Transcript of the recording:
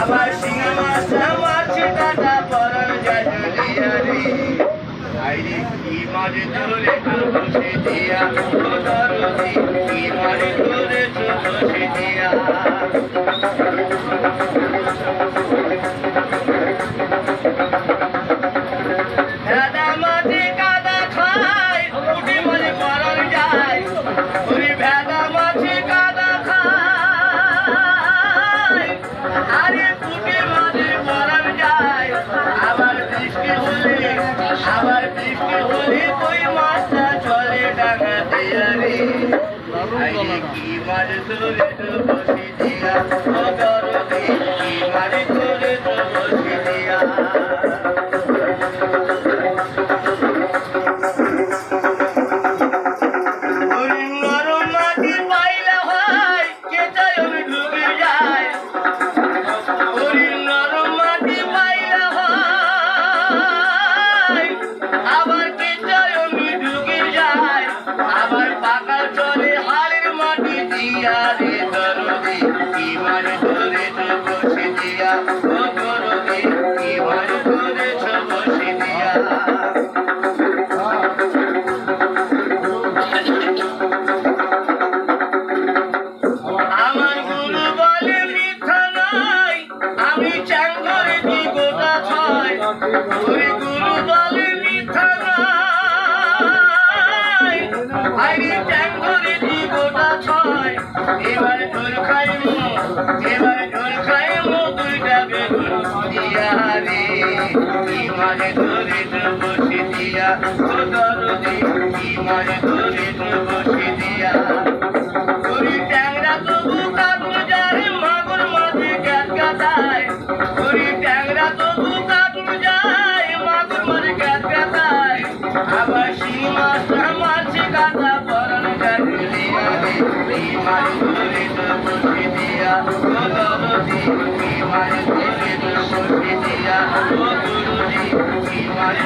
আমার সিংহ মাছ আমার ছেলেটা পরার যায় রে আইরে কি মাঝে ধরে বসে দিয়া দরদি কি মাঝে ধরে বসে দিয়া দাদা মাঝে কাদা খায় উঠে মাঝে পরার যায় ওই ভেদা মাঝে কাদা খায় আরে ফুটে মাঝে পরার যায় আবার বৃষ্টি হলে কই মাছটা চলে ডাঙা দিয়া রে আইরে কি মাছ ধরে বসে দিয়া ও দরদি কি মাছ ধরে বসে দিয়া আবার পাকা চলে হাড়ের মাটি দিয়া রে দরদি কি মাছ ধরে বসে দিয়া ও দরদি কি মাছ ধরে বসে দিয়া আমার গুরু বলে মিথ্যা নয় আমি চাং করে দি গোটা ছয় ওই গুরু বলে মিথ্যা নয় আইরে চাং করে দি গোটা ছয় এবার ঢোল খাইমু দুইটা বেগুন দিয়া রে কি মাঝে ধরে বসে দিয়া ও দরদি কি মাঝে ধরে বসে দিয়া ওই ট্যাংরা তবু কাটু যায় মাগুর মাঝে গ্যাস কাটায় ওই ট্যাংরা তবু কাটু যায় মাগুর মাঝে গ্যাস কাটায় আবার শিং মাছটা মাছে কাটা পরান কাটু দিয়া রে কি মাছ ধরে বসে দিয়া ও দরদি কি মাছ ধরে বসে দিয়া ও গুরুজি কি মাছ